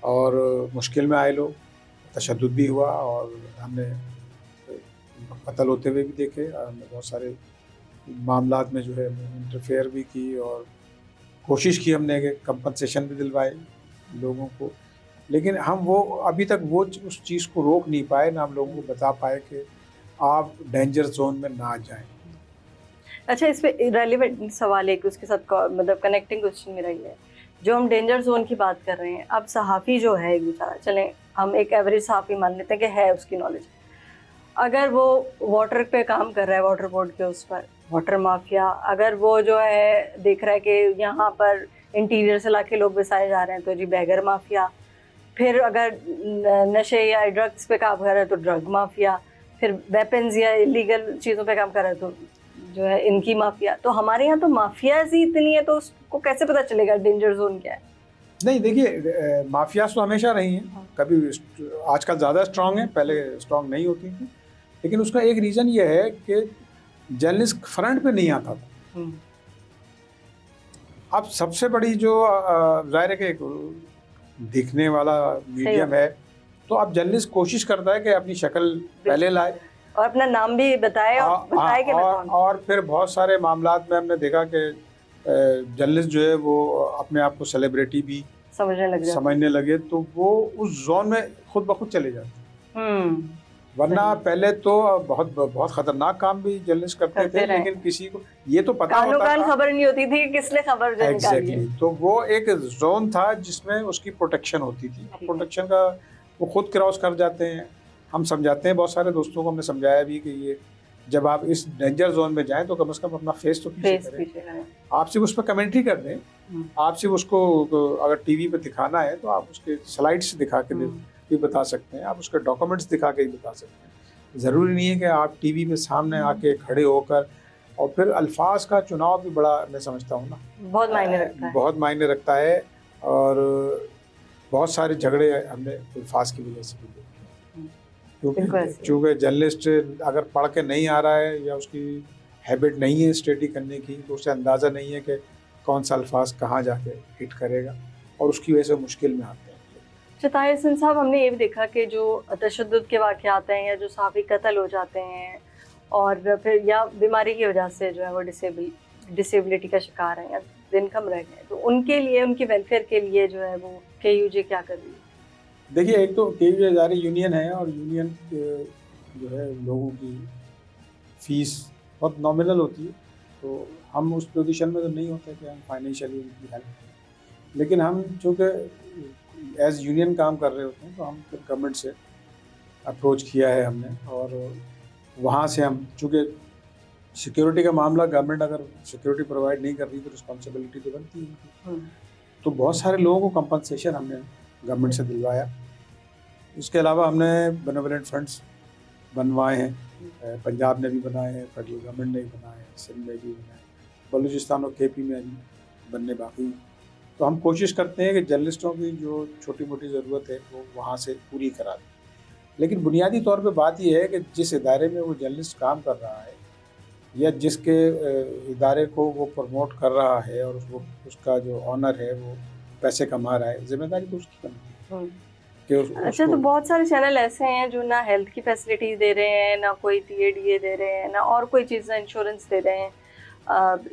और मुश्किल में आए लोग, तशद्दुद भी हुआ, और हमने कत्ल होते हुए भी देखे, हमने बहुत सारे मामलात में जो है इंटरफेयर भी की, और कोशिश की हमने कि कंपनसेशन भी दिलवाए लोगों को, लेकिन हम वो अभी तक वो उस चीज़ को रोक नहीं पाए, ना हम लोगों को बता पाए कि आप डेंजर जोन में ना जाएं। अच्छा, इस पे रेलिवेंट सवाल है कि उसके साथ मतलब कनेक्टिंग क्वेश्चन मेरा ये है, जो हम डेंजर जोन की बात कर रहे हैं, अब सहाफ़ी जो है एक बेचारा, चलें हम एक एवरेज सहाफ़ी मान लेते हैं कि है उसकी नॉलेज, अगर वो वाटर पे काम कर रहा है, वाटर बोर्ड के उस पर वाटर माफिया, अगर वो जो है देख रहा है कि यहाँ पर इंटीरियर से लाके लोग बसाए जा रहे हैं तो जी बैगर माफिया, फिर अगर नशे या ड्रग्स पे काम कर रहा है तो ड्रग माफिया, फिर वेपन्स या इलीगल चीज़ों पे काम कर रहा है तो जो है इनकी माफिया। तो हमारे यहाँ तो माफियाज ही इतनी है, तो उसको कैसे पता चलेगा डेंजर जोन क्या है? नहीं, देखिए, माफियाज तो हमेशा रही हैं, कभी आजकल ज़्यादा स्ट्रॉन्ग हैं, पहले स्ट्रॉन्ग नहीं होती थी, लेकिन उसका एक रीज़न ये है कि जर्नलिस्ट फ्रंट पे नहीं आता था। अब सबसे बड़ी जो ज़ाहिर है कि एक दिखने वाला मीडियम है, तो अब जर्नलिस्ट कोशिश करता है कि अपनी शक्ल पहले लाए और अपना नाम भी बताए और बताए कि मैं कौन हूं। और फिर बहुत सारे मामलात में हमने देखा कि जर्नलिस्ट जो है वो अपने आप को सेलिब्रिटी भी समझने लगे, तो वो उस जोन में खुद ब खुद चले जाते। वरना पहले तो बहुत खतरनाक काम भी जर्नलिस्ट करते थे, लेकिन किसी को ये तो पता होता था, खबर नहीं होती थी किसने खबर निकाली है। तो वो एक जोन था जिसमें उसकी प्रोटेक्शन होती थी। प्रोटेक्शन का वो खुद क्रॉस कर जाते हैं। हम समझाते हैं, बहुत सारे दोस्तों को हमने समझाया भी कि ये जब आप इस डेंजर जोन में जाएं तो कम से कम अपना फेस तो पीछे करें। आप सिर्फ उस पर कमेंट्री कर दें, आप सिर्फ उसको अगर टीवी पे दिखाना है तो आप उसके स्लाइड्स दिखा के भी बता सकते हैं, आप उसके डॉक्यूमेंट्स दिखा के भी बता सकते हैं। ज़रूरी नहीं है कि आप टीवी में सामने आके खड़े होकर, और फिर अल्फाज का चुनाव भी बड़ा, मैं समझता हूँ ना, बहुत मायने रखता है। और बहुत सारे झगड़े हमने अल्फाज की वजह से भी देखे, क्योंकि जर्नलिस्ट अगर पढ़ के नहीं आ रहा है या उसकी हैबिट नहीं है स्टडी करने की, तो उसे अंदाज़ा नहीं है कि कौन सा अल्फाज कहाँ जाके हिट करेगा, और उसकी वजह से मुश्किल में आते हैं। ताहिर हसन साहब, हमने ये भी देखा कि जो तशद्दुद के वाक़यात हैं या जो सहाफ़ी कत्ल हो जाते हैं और फिर या बीमारी की वजह से जो है वो डिसेबिलिटी का शिकार हैं या दिन कम रह गए, तो उनके लिए, उनकी वेलफेयर के लिए जो है वो KUJ क्या कर रही है? देखिए, एक तो KUJ जारी यूनियन है, और यूनियन जो है लोगों की फ़ीस बहुत नॉमिनल होती है, तो हम उस पोजीशन में तो नहीं होते कि हम फाइनेंशियली उनकी हेल्प करें। लेकिन हम चूँकि एज यूनियन काम कर रहे होते हैं, तो हम फिर गवर्नमेंट से अप्रोच किया है हमने, और वहाँ से हम, चूँकि सिक्योरिटी का मामला, गवर्नमेंट अगर सिक्योरिटी प्रोवाइड नहीं कर रही तो रिस्पॉन्सिबिलिटी तो बनती है उनकी, तो बहुत सारे लोगों को कंपनसेशन हमने गवर्नमेंट से दिलवाया। इसके अलावा हमने बेनेवोलेंट फंड्स बनवाए हैं, पंजाब ने भी बनाए हैं, फेडरल गवर्नमेंट ने भी बनाए हैं, सिंध में भी बनाए, बलूचिस्तान और KP में भी बनने बाकी हैं। तो हम कोशिश करते हैं कि जर्नलिस्टों की जो छोटी मोटी ज़रूरत है वो वहाँ से पूरी करा दें। लेकिन बुनियादी तौर पे बात यह है कि जिस इदारे में वो जर्नलिस्ट काम कर रहा है या जिसके इदारे को वो प्रमोट कर रहा है और उसका जो ऑनर है वो पैसे कमा रहा है, जिम्मेदारी तो उसकी बनती है। अच्छा, तो बहुत सारे चैनल ऐसे हैं जो ना हेल्थ की फैसिलिटीज़ दे रहे हैं, ना कोई TADA दे रहे हैं, ना और कोई चीज़, इंश्योरेंस दे रहे हैं,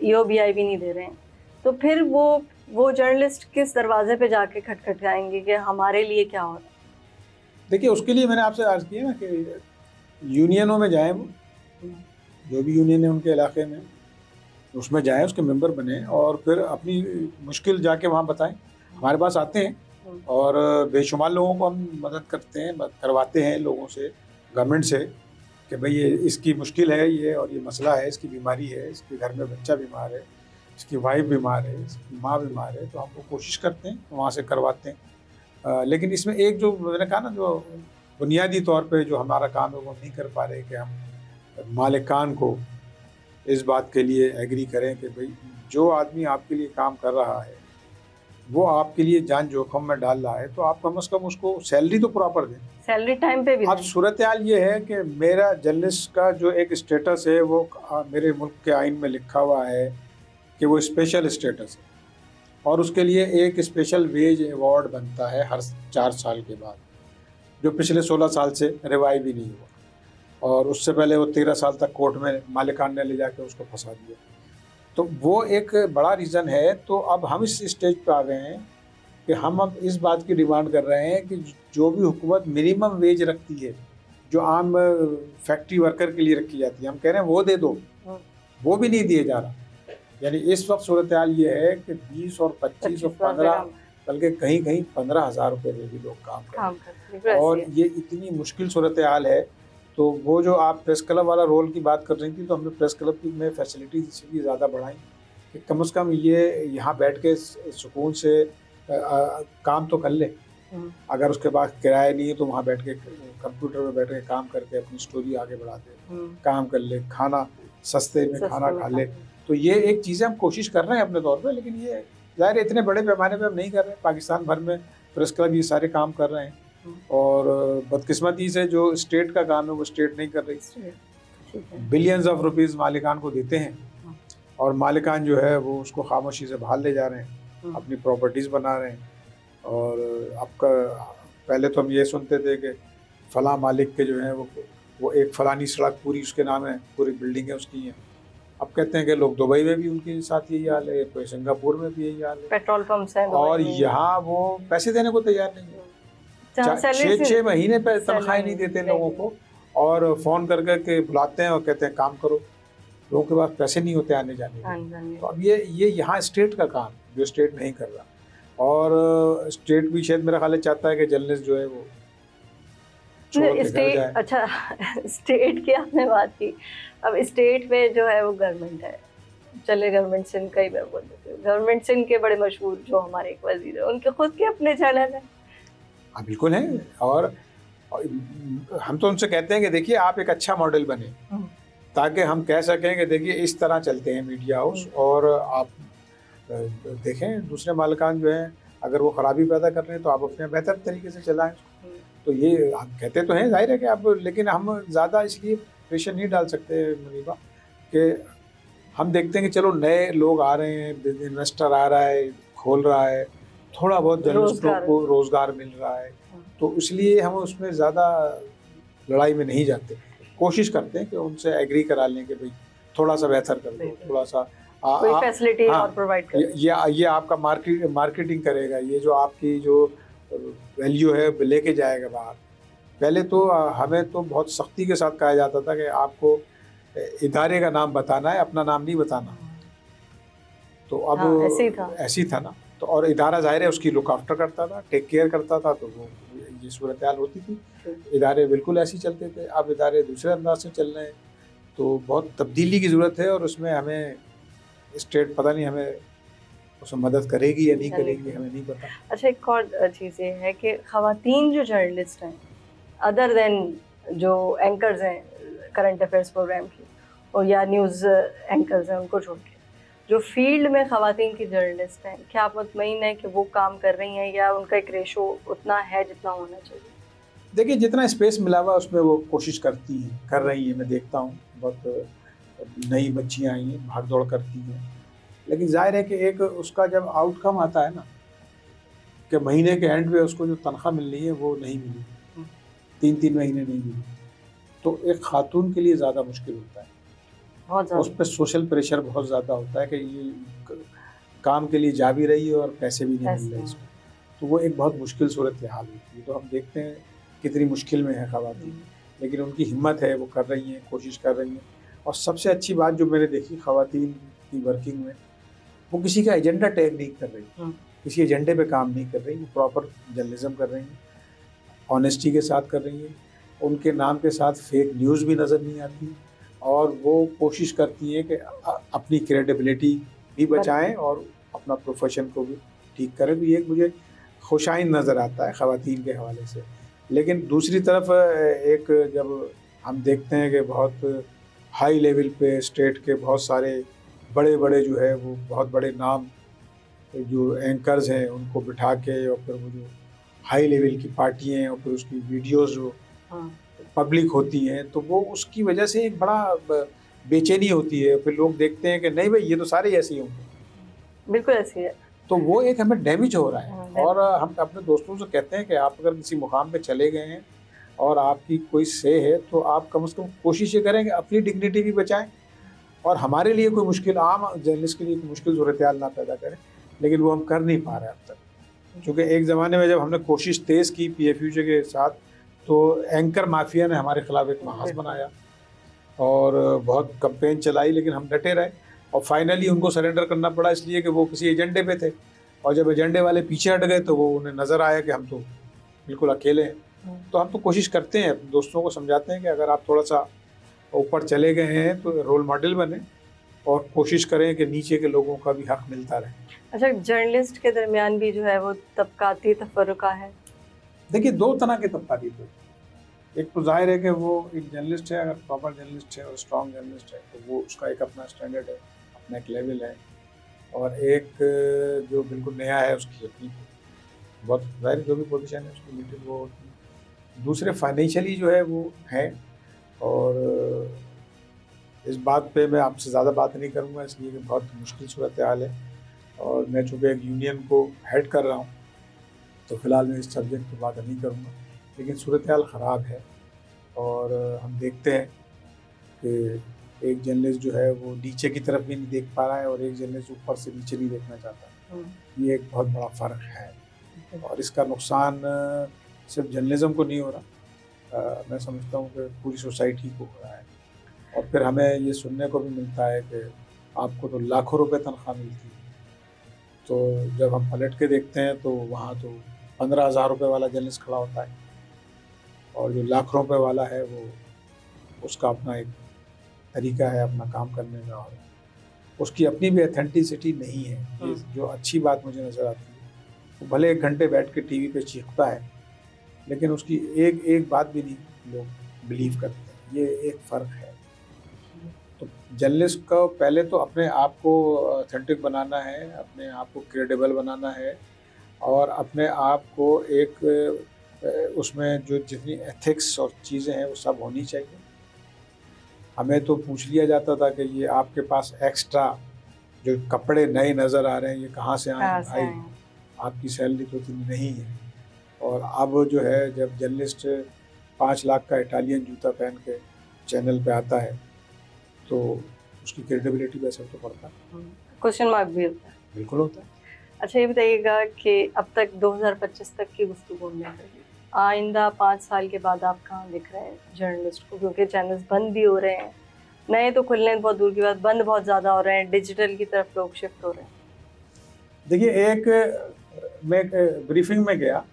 EOBI भी नहीं दे रहे हैं, तो फिर वो जर्नलिस्ट किस दरवाजे पे जाके खटखटाएंगे कि हमारे लिए क्या हो रहा है? देखिए, उसके लिए मैंने आपसे अर्ज़ किया ना कि यूनियनों में जाएं, वो जो भी यूनियन है उनके इलाके में, उसमें जाएं, उसके मेंबर बने, और फिर अपनी मुश्किल जाके वहाँ बताएं। हमारे पास आते हैं और बेशुमार लोगों को हम मदद करते हैं, मदद करवाते हैं लोगों से, गवर्नमेंट से, कि भाई ये इसकी मुश्किल है, ये और ये मसला है, इसकी बीमारी है, इसके घर में बच्चा बीमार है, इसकी वाइफ बीमार है, इसकी माँ बीमार है, तो हम वो कोशिश करते हैं वहाँ से करवाते हैं। लेकिन इसमें एक जो मैंने कहा ना, जो बुनियादी तौर पे जो हमारा काम है वो नहीं कर पा रहे कि हम मालिकान को इस बात के लिए एग्री करें कि भाई जो आदमी आपके लिए काम कर रहा है वो आपके लिए जान जोखिम में डाल रहा है, तो आप कम से कम उसको सैलरी तो प्रॉपर दें, सैलरी टाइम पे भी। अब सूरत हाल ये है कि मेरा जर्नलिस्ट का जो एक स्टेटस है वो मेरे मुल्क के आइन में लिखा हुआ है कि वो स्पेशल स्टेटस है, और उसके लिए एक स्पेशल वेज अवार्ड बनता है हर 4 साल के बाद, जो पिछले 16 साल से रिवाइव ही नहीं हुआ, और उससे पहले वो 13 साल तक कोर्ट में मालिकान ने ले जाकर उसको फंसा दिया। तो वो एक बड़ा रीज़न है। तो अब हम इस स्टेज पे आ गए हैं कि हम अब इस बात की डिमांड कर रहे हैं कि जो भी हुकूमत मिनिमम वेज रखती है, जो आम फैक्ट्री वर्कर के लिए रखी जाती है, हम कह रहे हैं वो दे दो, वो भी नहीं दिए जा रहा। यानी इस वक्त सूरत हाल ये है कि 20 और 25 और 15, बल्कि कहीं कहीं 15,000 रुपये में भी लोग काम कर रहे हैं, और ये इतनी मुश्किल सूरत हाल है। तो वो जो आप प्रेस क्लब वाला रोल की बात कर रही थी, तो हमने प्रेस क्लब की में फैसिलिटीज इसलिए ज़्यादा बढ़ाई कि कम से कम ये यहाँ बैठ के सुकून से काम तो कर ले। अगर उसके पास किराया नहीं है तो वहाँ बैठ के कंप्यूटर में बैठ के काम करके अपनी स्टोरी आगे बढ़ा दे, काम कर ले, खाना सस्ते में खाना खा ले। तो ये एक चीज़ें हम कोशिश कर रहे हैं अपने तौर पे, लेकिन ये ज़ाहिर इतने बड़े पैमाने पे हम नहीं कर रहे हैं। पाकिस्तान भर में प्रेस क्लब ये सारे काम कर रहे हैं, और बदकिस्मती से जो स्टेट का काम है वो स्टेट नहीं कर रही। ठीक है। बिलियंस ऑफ रुपीस मालिकान को देते हैं और मालिकान जो है वो उसको खामोशी से भाल ले जा रहे हैं, अपनी प्रॉपर्टीज़ बना रहे हैं। और आपका पहले तो हम ये सुनते थे कि फलां मालिक के जो है वो एक फलानी सड़क पूरी उसके नाम है, पूरी बिल्डिंगें उसकी हैं। अब कहते हैं कि लोग दुबई में भी उनके साथ यही हाल है, कोई सिंगापुर में भी यही हाल है, पेट्रोल पंप्स हैं और दुबई में। यहाँ वो पैसे देने को तैयार नहीं है। जहाँ सैलरी 6 महीने पे सैलरी तनख्वाह नहीं देते नहीं लोगों को, और फ़ोन कर करके बुलाते हैं और कहते हैं काम करो। लोगों के पास पैसे नहीं होते आने जाने के। तो अब ये यहाँ स्टेट का काम जो स्टेट नहीं कर रहा, और स्टेट भी शायद मेरा ख्याल है चाहता है कि जर्नलिस्ट जो है वो छोड़ के घर स्टेट, जाए। अच्छा स्टेट की आपने बात की, अब स्टेट में जो है वो गवर्नमेंट है, चले गवर्नमेंट सिंध का ही मैं बोल देती हूँ। गवर्नमेंट सिंध के बड़े मशहूर जो हमारे एक वजीर है, उनके खुद के अपने चैनल हैं। हाँ बिल्कुल है, और हम तो उनसे कहते हैं कि देखिए आप एक अच्छा मॉडल बने, ताकि हम कह सकें कि देखिए इस तरह चलते हैं मीडिया हाउस। और आप देखें दूसरे मालिकान जो हैं अगर वो ख़राबी पैदा कर रहे हैं तो आप अपने बेहतर तरीके से चलाएं। तो ये हम कहते तो हैं, जाहिर है कि आप, लेकिन हम ज़्यादा इसलिए प्रेशर नहीं डाल सकते मुनीबा, कि हम देखते हैं कि चलो नए लोग आ रहे हैं, इन्वेस्टर आ रहा है, खोल रहा है, थोड़ा बहुत जर्नलिस्टों को रोज़गार मिल रहा है, तो इसलिए हम उसमें ज़्यादा लड़ाई में नहीं जाते। कोशिश करते हैं कि उनसे एग्री करा लें कि भाई थोड़ा सा बेहतर कर दो, थोड़ा सा कोई फैसिलिटी और प्रोवाइड कर ये आपका मार्केटिंग करेगा, ये जो आपकी जो वैल्यू है लेके जाएगा बाहर। पहले तो हमें तो बहुत सख्ती के साथ कहा जाता था कि आपको इदारे का नाम बताना है, अपना नाम नहीं बताना। तो अब ऐसी था ना, तो और इदारा जाहिर है उसकी लुक आफ्टर करता था, टेक केयर करता था, तो वो ये सूरत हाल होती थी। इदारे बिल्कुल ऐसे ही चलते थे, अब इदारे दूसरे अंदाज से चल रहे हैं, तो बहुत तब्दीली की ज़रूरत है। और उसमें हमें स्टेट पता नहीं हमें उसमें मदद करेगी या नहीं करेगी, हमें नहीं पता। अच्छा, एक और चीज़ ये है कि ख़वातीन जो जर्नलिस्ट हैं, अदर देन जो एंकर्स हैं करंट अफेयर्स प्रोग्राम की और या न्यूज़ एंकर्स हैं, उनको छोड़ के जो फील्ड में ख़वातीन की जर्नलिस्ट हैं, क्या आप मुतमईन हैं कि वो काम कर रही हैं या उनका एक रेशो उतना है जितना होना चाहिए? देखिए जितना स्पेस मिला हुआ उसमें वो कोशिश करती हैं, कर रही हैं। मैं देखता हूँ बहुत नई बच्चियाँ आई हैं, भाग दौड़ करती हैं, लेकिन जाहिर है कि एक उसका जब आउटकम आता है ना, कि महीने के एंड पे उसको जो तनख्वाह मिलनी है वो नहीं मिली, 3-3 महीने नहीं मिली, तो एक खातून के लिए ज़्यादा मुश्किल होता है। उस पर सोशल प्रेशर बहुत ज़्यादा होता है कि ये काम के लिए जा भी रही है और पैसे भी नहीं मिल रहे इसको, तो वो एक बहुत मुश्किल सूरत हाल होती है। तो हम देखते हैं कितनी मुश्किल में है ख़वातीन, लेकिन उनकी हिम्मत है, वो कर रही हैं, कोशिश कर रही हैं। और सबसे अच्छी बात जो मैंने देखी ख़वातीन की वर्किंग में, वो किसी का एजेंडा टैग नहीं कर रही, किसी एजेंडे पे काम नहीं कर रही, वो प्रॉपर जर्नलिज्म कर रही हैं, ऑनेस्टी के साथ कर रही हैं। उनके नाम के साथ फेक न्यूज़ भी नज़र नहीं आती, और वो कोशिश करती हैं कि अपनी क्रेडिबिलिटी भी बचाएं और अपना प्रोफेशन को भी ठीक करें। तो ये मुझे खुशाइन नज़र आता है ख़वातीन के हवाले से। लेकिन दूसरी तरफ एक जब हम देखते हैं कि बहुत हाई लेवल पे स्टेट के बहुत सारे बड़े बड़े जो है वो बहुत बड़े नाम जो एंकर्स हैं उनको बिठा के, और फिर वो जो हाई लेवल की पार्टियाँ हैं और फिर उसकी वीडियोज़ जो पब्लिक होती हैं, तो वो उसकी वजह से एक बड़ा बेचैनी होती है। फिर लोग देखते हैं कि नहीं भाई ये तो सारे ऐसे ही होंगे, बिल्कुल ऐसे ही है, तो वो एक हमें डैमेज हो रहा है। और हम अपने दोस्तों से कहते हैं कि आप अगर किसी मुकाम पे चले गए हैं और आपकी कोई से है, तो आप कम से कम कोशिश ये करें कि अपनी डिग्निटी भी बचाएं, और हमारे लिए कोई मुश्किल, आम जर्नलिस्ट के लिए कोई मुश्किल सूरत हाल ना पैदा करें। लेकिन वो हम कर नहीं पा रहे अब तक, क्योंकि एक ज़माने में जब हमने कोशिश तेज़ की PFU के साथ, तो एंकर माफिया ने हमारे खिलाफ एक महाज बनाया और बहुत कंपेन चलाई, लेकिन हम डटे रहे और फाइनली उनको सरेंडर करना पड़ा, इसलिए कि वो किसी एजेंडे पे थे। और जब एजेंडे वाले पीछे हट गए तो वो उन्हें नज़र आया कि हम तो बिल्कुल अकेले हैं। तो हम तो कोशिश करते हैं, दोस्तों को समझाते हैं कि अगर आप थोड़ा सा ऊपर चले गए हैं तो रोल मॉडल बने और कोशिश करें कि नीचे के लोगों का भी हक मिलता रहे। अच्छा, जर्नलिस्ट के दरमियान भी जो है वो तबकाती तफर्रुका है? देखिए 2 तरह के तबकाती थे। एक तो जाहिर है कि वो एक जर्नलिस्ट है, अगर प्रॉपर जर्नलिस्ट है और स्ट्रॉन्ग जर्नलिस्ट है, तो वो उसका एक अपना स्टैंडर्ड है, अपना एक लेवल है। और एक जो बिल्कुल नया है उसकी अपनी बहुत जाहिर जो भी पोजीशन है उसकी लिमिटेड वो होती है। दूसरे फाइनेंशियली जो है वो है, और इस बात पे मैं आपसे ज़्यादा बात नहीं करूँगा इसलिए कि बहुत मुश्किल सूरत हाल है, और मैं चूँकि एक यूनियन को हेड कर रहा हूँ तो फ़िलहाल मैं इस सब्जेक्ट पे बात नहीं करूँगा। लेकिन सूरत हाल ख़राब है, और हम देखते हैं कि एक जर्नलिस्ट जो है वो नीचे की तरफ भी नहीं देख पा रहा है, और एक जर्नलिस्ट ऊपर से नीचे नहीं देखना चाहता। ये एक बहुत बड़ा फ़र्क है, और इसका नुकसान सिर्फ जर्नलिज्म को नहीं हो रहा, मैं समझता हूँ कि पूरी सोसाइटी को हो रहा है। और फिर हमें ये सुनने को भी मिलता है कि आपको तो लाखों रुपए तनख्वाह मिलती है, तो जब हम पलट के देखते हैं तो वहाँ तो 15,000 रुपये वाला जर्नलिस्ट खड़ा होता है, और जो लाख रुपए वाला है वो उसका अपना एक तरीका है अपना काम करने का, और उसकी अपनी भी ऑथेंटिसिटी नहीं है। ये जो अच्छी बात मुझे नज़र आती है, वो भले 1 घंटे बैठ के टीवी पे चीखता है, लेकिन उसकी एक एक बात भी नहीं लोग बिलीव करते हैं। ये एक फ़र्क है। तो जर्नलिस्ट को पहले तो अपने आप को ऑथेंटिक बनाना है, अपने आप को क्रेडिबल बनाना है, और अपने आप को एक उसमें जो जितनी एथिक्स और चीज़ें हैं वो सब होनी चाहिए। हमें तो पूछ लिया जाता था कि ये आपके पास एक्स्ट्रा जो कपड़े नए नज़र आ रहे हैं ये कहाँ से आए भाई, आपकी सैलरी तो इतनी नहीं है। और अब जो है जब जर्नलिस्ट 5 लाख का इटालियन जूता पहन के चैनल पे आता है तो उसकी क्रेडिबिलिटी पे असर तो पड़ता है, क्वेश्चन मार्क भी होता है। बिल्कुल होता है। अच्छा, ये बताइएगा कि अब तक 2025 तक की गुफ्तगू हमने कर ली, आइंदा 5 साल के बाद आप कहाँ दिख रहे हैं जर्नलिस्ट को? क्योंकि चैनल्स बंद भी हो रहे हैं, नए तो खुलने बहुत दूर की बात, बंद बहुत ज़्यादा हो रहे हैं, डिजिटल की तरफ लोग शिफ्ट हो रहे हैं। देखिए, मैं एक ब्रीफिंग में गया,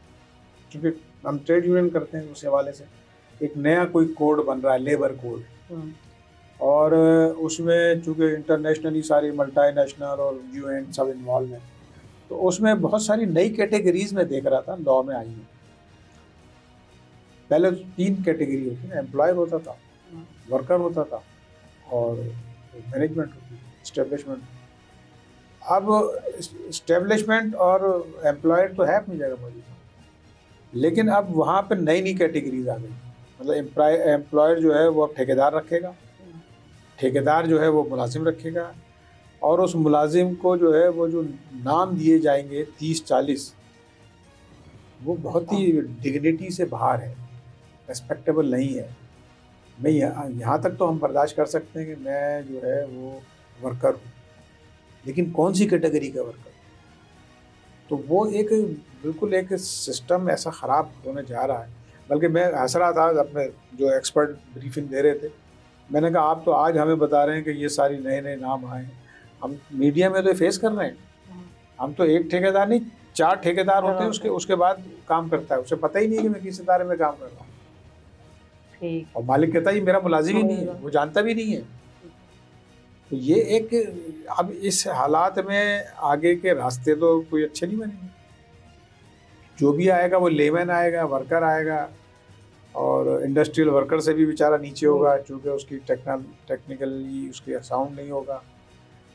क्योंकि हम ट्रेड यूनियन करते हैं, उस हवाले से एक नया कोई कोड बन रहा है, लेबर कोड, और उसमें चूँकि इंटरनेशनली सारी मल्टीनेशनल और यूएन सब इन्वॉल्व हैं, तो उसमें बहुत सारी नई कैटेगरीज में देख रहा था लॉ में आई हैं। पहले 3 कैटेगरी होती है, एम्प्लॉयर होता था, वर्कर होता था, और मैनेजमेंट होती थी, इस्टेब्लिशमेंट। अब इस्टेब्लिशमेंट और एम्प्लॉयर तो है अपनी जगह मौजूद, लेकिन अब वहाँ पर नई नई कैटेगरीज आ गई। मतलब एम्प्लॉयर जो है वो अब ठेकेदार रखेगा, ठेकेदार जो है वो मुलाजिम रखेगा, और उस मुलाजिम को जो है वो जो नाम दिए जाएंगे 30-40, वो बहुत ही डिग्निटी से बाहर है, रेस्पेक्टेबल नहीं है। मैं यहाँ तक तो हम बर्दाश्त कर सकते हैं कि मैं जो है वो वर्कर हूँ, लेकिन कौन सी कैटेगरी का वर्कर? तो वो एक बिल्कुल एक सिस्टम ऐसा ख़राब होने जा रहा है। बल्कि मैं हंस रहा था, अपने जो एक्सपर्ट ब्रीफिंग दे रहे थे, मैंने कहा आप तो आज हमें बता रहे हैं कि ये सारी नए नए नाम आए हैं, हम मीडिया में तो फेस कर रहे हैं। हम तो एक ठेकेदार नहीं, 4 ठेकेदार होते हैं, उसके बाद काम करता है, उसे पता ही नहीं कि मैं किस इदारे में काम कर रहा हूँ। और मालिक कहता है ये मेरा मुलाजिम ही नहीं है, वो जानता भी नहीं है। तो ये एक, अब इस हालात में आगे के रास्ते तो कोई अच्छे नहीं बनेंगे। जो भी आएगा वो लेमैन आएगा, वर्कर आएगा, और इंडस्ट्रियल वर्कर से भी बेचारा नीचे होगा, चूँकि उसकी टेक्निकली उसकी साउंड नहीं होगा।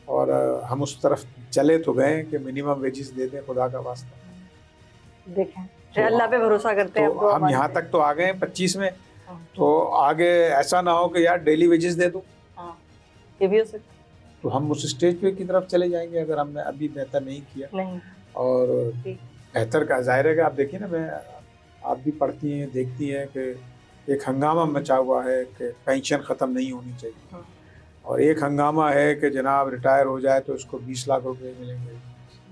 और हम उस तरफ चले तो गए कि मिनिमम वेजेस दे दें, खुदा का वास्ता देखें, तो अल्लाह पे भरोसा करते हैं। तो हम यहाँ तक तो आ गए 25 में, तो आगे ऐसा ना हो कि यार डेली वेजेस दे दो, ये भी हो सकता है। तो हम उस स्टेज पे की तरफ चले जाएंगे अगर हमने अभी बेहतर नहीं किया। और बेहतर का जाहिर है कि आप देखिए ना, आप भी पढ़ती हैं, देखती हैं कि एक हंगामा मचा हुआ है कि पेंशन ख़त्म नहीं होनी चाहिए, और एक हंगामा है कि जनाब रिटायर हो जाए तो उसको 20 लाख रुपए मिलेंगे।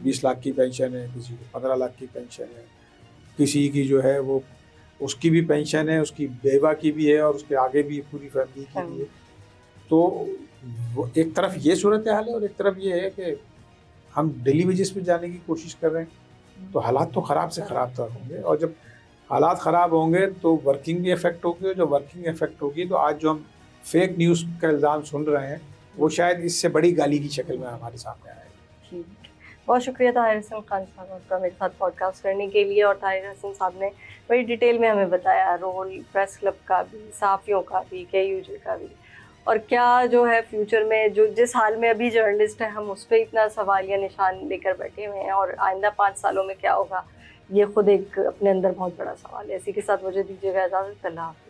20 लाख की पेंशन है, किसी को 15 लाख की पेंशन है, किसी की जो है वो उसकी भी पेंशन है, उसकी बेवा की भी है, और उसके आगे भी पूरी फैमिली की भी है। तो वो एक तरफ ये सूरत हाल है, और एक तरफ ये है कि हम डेली वेजेस पे जाने की कोशिश कर रहे हैं, तो हालात तो ख़राब से ख़राब तक होंगे। और जब हालात ख़राब होंगे तो वर्किंग भी इफेक्ट होगी, जो वर्किंग इफेक्ट होगी तो आज जो हम फेक न्यूज़ का इल्ज़ाम सुन रहे हैं वो शायद इससे बड़ी गाली की शक्ल में हमारे सामने आएगा। बहुत शुक्रिया ताहिर हसन खान साहब आपका मेरे साथ पॉडकास्ट करने के लिए। और ताहिर हसन साहब ने बड़ी डिटेल में हमें बताया रोल प्रेस क्लब का भी, सहाफ़ियों का भी, KUJ का भी, और क्या जो है फ्यूचर में जो जिस हाल में अभी जर्नलिस्ट है हम उस पर इतना सवालिया निशान लेकर बैठे हुए हैं, और आइंदा 5 सालों में क्या होगा ये खुद एक अपने अंदर बहुत बड़ा सवाल है। इसी के साथ मुझे दीजिएगा इजाज़त। अल्लाह हाफ़िज़।